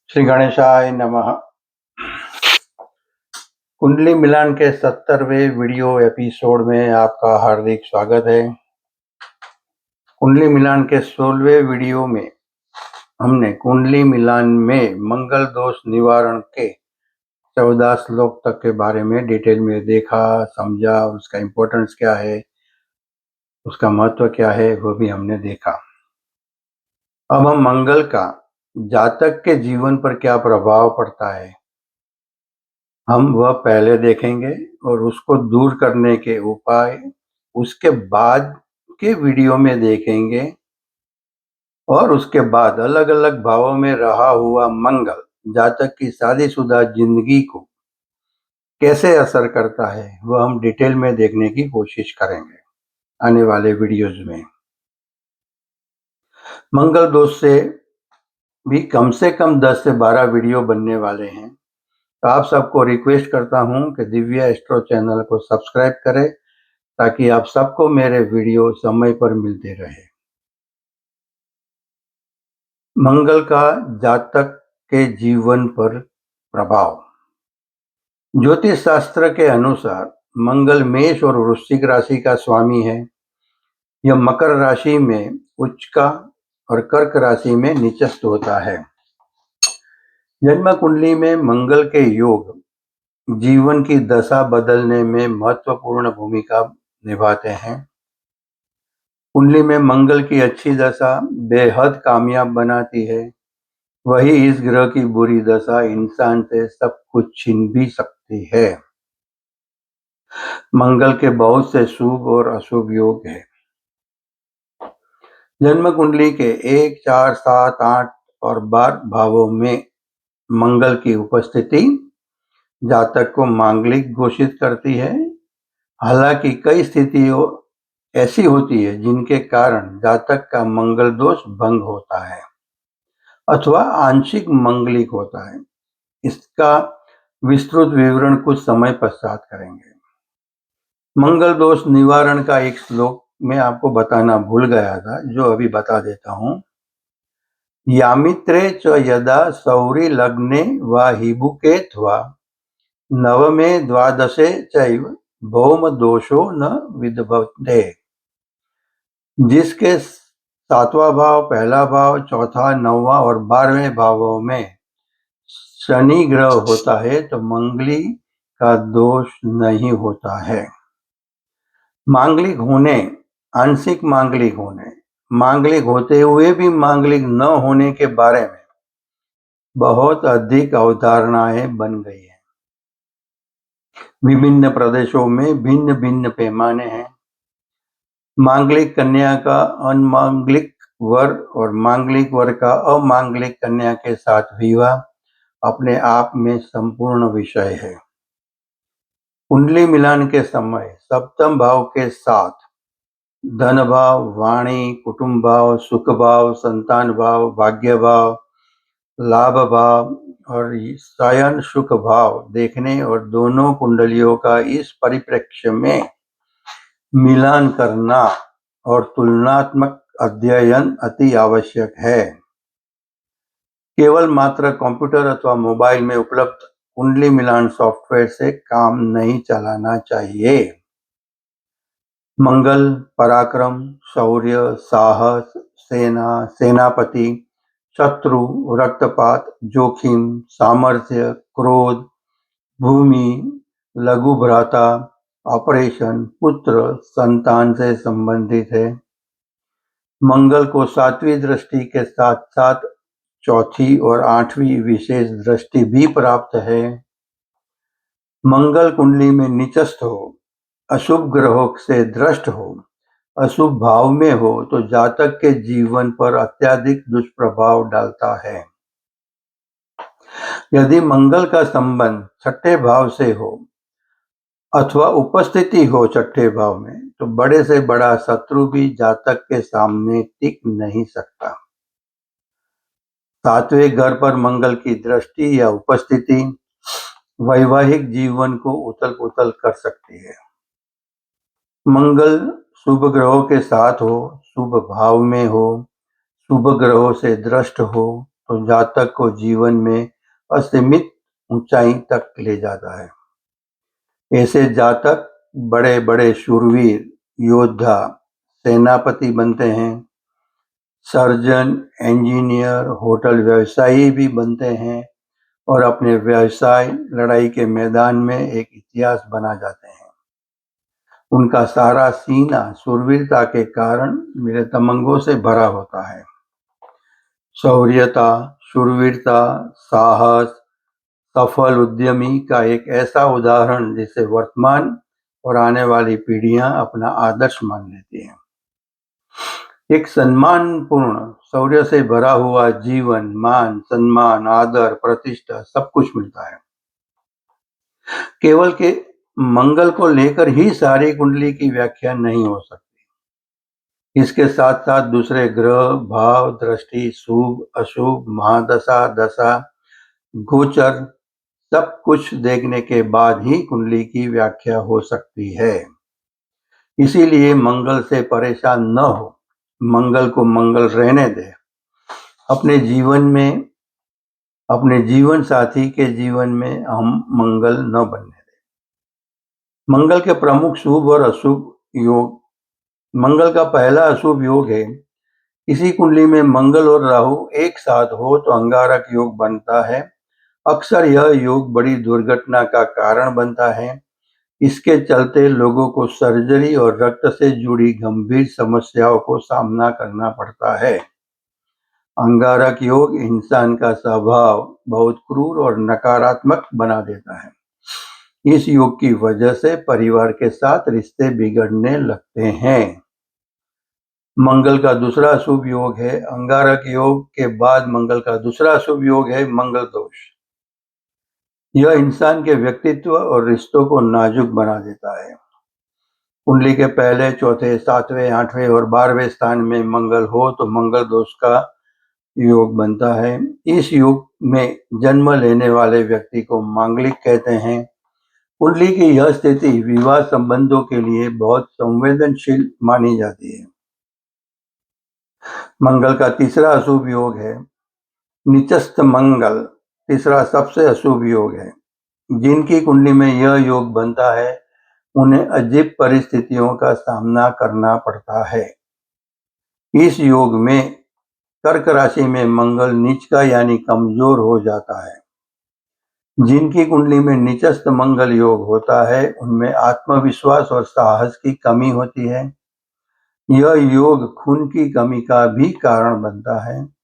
श्री गणेशाय नमः। कुंडली मिलान के 70वें वीडियो एपिसोड में आपका हार्दिक स्वागत है। कुंडली मिलान के 16वें वीडियो में हमने कुंडली मिलान में मंगल दोष निवारण के 14 श्लोक तक के बारे में डिटेल में देखा, समझा, उसका इम्पोर्टेंस क्या है, उसका महत्व क्या है, वो भी हमने देखा। अब हम मंगल का जातक के जीवन पर क्या प्रभाव पड़ता है हम वह पहले देखेंगे और उसको दूर करने के उपाय उसके बाद के वीडियो में देखेंगे। और उसके बाद अलग अलग भावों में रहा हुआ मंगल जातक की शादीशुदा जिंदगी को कैसे असर करता है वह हम डिटेल में देखने की कोशिश करेंगे आने वाले वीडियोज में। मंगल दोष से भी कम से कम 10 से 12 वीडियो बनने वाले हैं, तो आप सबको रिक्वेस्ट करता हूं कि दिव्या एस्ट्रो चैनल को सब्सक्राइब करें ताकि आप सबको मेरे वीडियो समय पर मिलते रहे। मंगल का जातक के जीवन पर प्रभाव। ज्योतिष शास्त्र के अनुसार मंगल मेष और वृश्चिक राशि का स्वामी है। यह मकर राशि में उच्च का और कर्क राशि में नीचस्थ होता है। जन्म कुंडली में मंगल के योग जीवन की दशा बदलने में महत्वपूर्ण भूमिका निभाते हैं। कुंडली में मंगल की अच्छी दशा बेहद कामयाब बनाती है, वही इस ग्रह की बुरी दशा इंसान से सब कुछ छीन भी सकती है। मंगल के बहुत से शुभ और अशुभ योग हैं। जन्म कुंडली के 1, 4, 7, 8 और 12 भावों में मंगल की उपस्थिति जातक को मांगलिक घोषित करती है। हालांकि कई स्थितियों ऐसी होती है जिनके कारण जातक का मंगल दोष भंग होता है अथवा आंशिक मंगलिक होता है। इसका विस्तृत विवरण कुछ समय पश्चात करेंगे। मंगल दोष निवारण का एक श्लोक मैं आपको बताना भूल गया था, जो अभी बता देता हूं। यामित्रे च यदा सौरी लग्ने वा हिबुकेत्वा नवमे द्वादशे चैव भौम दोषो न विद्भवते। जिसके 7वां भाव, पहला भाव, चौथा, 9वां और 12वें भावों में शनि ग्रह होता है तो मंगली का दोष नहीं होता है। मांगलिक होने, आंशिक मांगलिक होने, मांगलिक होते हुए भी मांगलिक न होने के बारे में बहुत अधिक अवधारणाएं बन गई हैं। विभिन्न प्रदेशों में भिन्न भिन्न पैमाने हैं। मांगलिक कन्या का अनमांगलिक वर और मांगलिक वर का अमांगलिक कन्या के साथ विवाह अपने आप में संपूर्ण विषय है। कुंडली मिलान के समय सप्तम भाव के साथ धन भाव, वाणी, कुटुंब भाव, सुख भाव, संतान भाव, भाग्य भाव, लाभ भाव और शयन सुख भाव देखने और दोनों कुंडलियों का इस परिप्रेक्ष्य में मिलान करना और तुलनात्मक अध्ययन अति आवश्यक है। केवल मात्र कंप्यूटर अथवा मोबाइल में उपलब्ध कुंडली मिलान सॉफ्टवेयर से काम नहीं चलाना चाहिए। मंगल पराक्रम, शौर्य, साहस, सेना, सेनापति, शत्रु, रक्तपात, जोखिम, सामर्थ्य, क्रोध, भूमि, लघु भ्राता, ऑपरेशन, पुत्र, संतान से संबंधित है। मंगल को 7वीं दृष्टि के साथ साथ 4थी और 8वीं विशेष दृष्टि भी प्राप्त है। मंगल कुंडली में निचस्थ हो, अशुभ ग्रहों से दृष्ट हो, अशुभ भाव में हो तो जातक के जीवन पर अत्यधिक दुष्प्रभाव डालता है। यदि मंगल का संबंध 6ठे भाव से हो अथवा उपस्थिति हो 6ठे भाव में तो बड़े से बड़ा शत्रु भी जातक के सामने टिक नहीं सकता। 7वें घर पर मंगल की दृष्टि या उपस्थिति वैवाहिक जीवन को उथल पुथल कर सकती है। मंगल शुभ ग्रहों के साथ हो, शुभ भाव में हो, शुभ ग्रहों से दृष्ट हो तो जातक को जीवन में असीमित ऊंचाई तक ले जाता है। ऐसे जातक बड़े बड़े शूरवीर, योद्धा, सेनापति बनते हैं, सर्जन, इंजीनियर, होटल व्यवसायी भी बनते हैं और अपने व्यवसाय, लड़ाई के मैदान में एक इतिहास बना जाते हैं। उनका सारा सीना शूरवीरता के कारण मेरे तमंगों से भरा होता है। शौर्यता, शूरवीरता, साहस, सफल उद्यमी का एक ऐसा उदाहरण जिसे वर्तमान और आने वाली पीढ़ियां अपना आदर्श मान लेती हैं। एक सम्मानपूर्ण, शौर्य से भरा हुआ जीवन, मान, सम्मान, आदर, प्रतिष्ठा सब कुछ मिलता है। केवल के मंगल को लेकर ही सारी कुंडली की व्याख्या नहीं हो सकती। इसके साथ साथ दूसरे ग्रह, भाव, दृष्टि, शुभ, अशुभ, महादशा, दशा, गोचर सब कुछ देखने के बाद ही कुंडली की व्याख्या हो सकती है। इसीलिए मंगल से परेशान न हो, मंगल को मंगल रहने दे। अपने जीवन साथी के जीवन में हम मंगल न बनने दें। मंगल के प्रमुख शुभ और अशुभ योग। मंगल का पहला अशुभ योग है, किसी कुंडली में मंगल और राहु एक साथ हो तो अंगारक योग बनता है। अक्सर यह योग बड़ी दुर्घटना का कारण बनता है। इसके चलते लोगों को सर्जरी और रक्त से जुड़ी गंभीर समस्याओं को सामना करना पड़ता है। अंगारक योग इंसान का स्वभाव बहुत क्रूर और नकारात्मक बना देता है। इस योग की वजह से परिवार के साथ रिश्ते बिगड़ने लगते हैं। मंगल का दूसरा शुभ योग है, अंगारक योग के बाद मंगल का दूसरा शुभ योग है मंगल दोष। यह इंसान के व्यक्तित्व और रिश्तों को नाजुक बना देता है। कुंडली के पहले, चौथे, सातवें, आठवें और 12वें स्थान में मंगल हो तो मंगल दोष का योग बनता है। इस योग में जन्म लेने वाले व्यक्ति को मांगलिक कहते हैं। कुंडली की यह स्थिति विवाह संबंधों के लिए बहुत संवेदनशील मानी जाती है। मंगल का तीसरा अशुभ योग है नीचस्थ मंगल। तीसरा सबसे अशुभ योग है। जिनकी कुंडली में यह योग बनता है उन्हें अजीब परिस्थितियों का सामना करना पड़ता है। इस योग में कर्क राशि में मंगल नीच का यानी कमजोर हो जाता है। जिनकी कुंडली में नीचस्थ मंगल योग होता है उनमें आत्मविश्वास और साहस की कमी होती है। यह योग खून की कमी का भी कारण बनता है।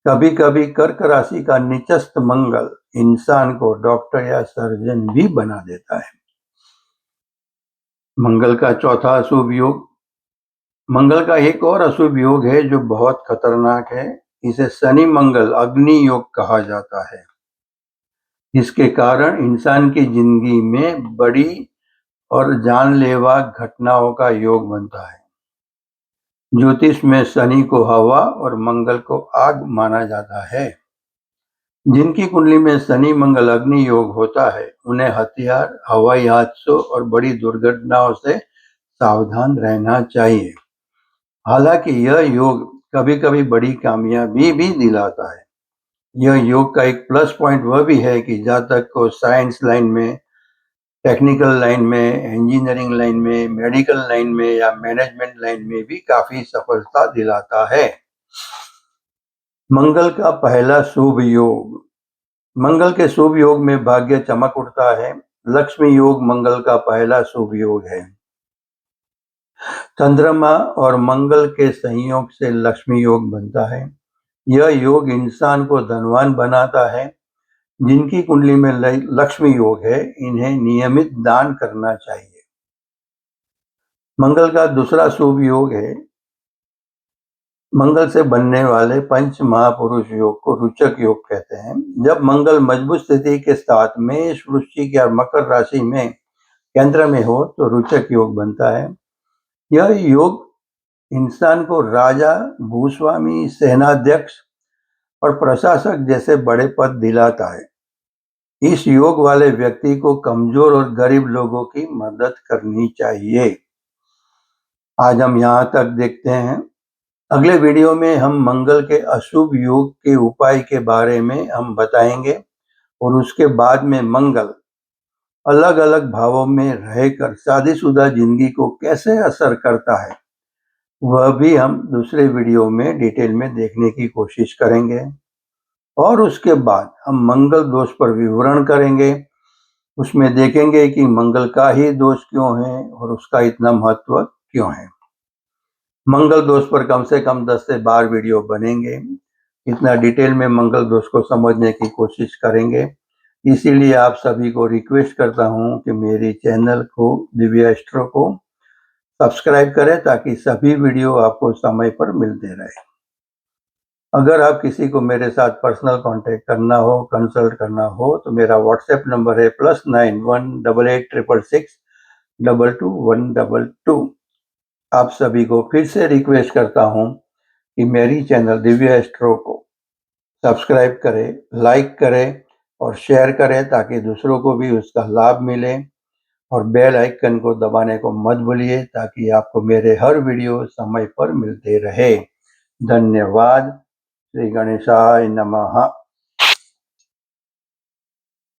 कभी कभी कर्क राशि का नीचस्थ मंगल इंसान को डॉक्टर या सर्जन भी बना देता है। मंगल का चौथा अशुभ योग। मंगल का एक और अशुभ योग है जो बहुत खतरनाक है। इसे शनि मंगल अग्नि योग कहा जाता है। इसके कारण इंसान की जिंदगी में बड़ी और जानलेवा घटनाओं का योग बनता है। ज्योतिष में शनि को हवा और मंगल को आग माना जाता है। जिनकी कुंडली में शनि मंगल अग्नि योग होता है उन्हें हथियार, हवाई हादसों और बड़ी दुर्घटनाओं से सावधान रहना चाहिए। हालांकि यह योग कभी कभी बड़ी कामयाबी भी दिलाता है। यह योग का एक प्लस पॉइंट वह भी है कि जातक को साइंस लाइन में, टेक्निकल लाइन में, इंजीनियरिंग लाइन में, मेडिकल लाइन में या मैनेजमेंट लाइन में भी काफी सफलता दिलाता है। मंगल का पहला शुभ योग। मंगल के शुभ योग में भाग्य चमक उठता है। लक्ष्मी योग मंगल का पहला शुभ योग है। चंद्रमा और मंगल के संयोग से लक्ष्मी योग बनता है। यह योग इंसान को धनवान बनाता है। जिनकी कुंडली में लक्ष्मी योग है इन्हें नियमित दान करना चाहिए। मंगल का दूसरा शुभ योग है मंगल से बनने वाले पंच महापुरुष योग को रुचक योग कहते हैं। जब मंगल मजबूत स्थिति के साथ मेष, वृश्चिक या मकर राशि में केंद्र में हो तो रुचक योग बनता है। यह योग इंसान को राजा, भूस्वामी, सेनाध्यक्ष और प्रशासक जैसे बड़े पद दिलाता है। इस योग वाले व्यक्ति को कमजोर और गरीब लोगों की मदद करनी चाहिए। आज हम यहाँ तक देखते हैं। अगले वीडियो में हम मंगल के अशुभ योग के उपाय के बारे में हम बताएंगे और उसके बाद में मंगल अलग अलग भावों में रहकर शादीशुदा जिंदगी को कैसे असर करता है वह भी हम दूसरे वीडियो में डिटेल में देखने की कोशिश करेंगे। और उसके बाद हम मंगल दोष पर विवरण करेंगे। उसमें देखेंगे कि मंगल का ही दोष क्यों है और उसका इतना महत्व क्यों है। मंगल दोष पर कम से कम 10 से 12 वीडियो बनेंगे। इतना डिटेल में मंगल दोष को समझने की कोशिश करेंगे। इसीलिए आप सभी को रिक्वेस्ट करता हूं कि मेरी चैनल को दिव्या एस्ट्रो को सब्सक्राइब करें ताकि सभी वीडियो आपको समय पर मिलते रहे। अगर आप किसी को मेरे साथ पर्सनल कांटेक्ट करना हो, कंसल्ट करना हो तो मेरा व्हाट्सएप नंबर है +918866222122। आप सभी को फिर से रिक्वेस्ट करता हूं कि मेरी चैनल दिव्या एस्ट्रो को सब्सक्राइब करें, लाइक करें और शेयर करें ताकि दूसरों को भी उसका लाभ मिले। और बेल आइकन को दबाने को मत भूलिए ताकि आपको मेरे हर वीडियो समय पर मिलते रहे। धन्यवाद। श्री गणेशाय नमः।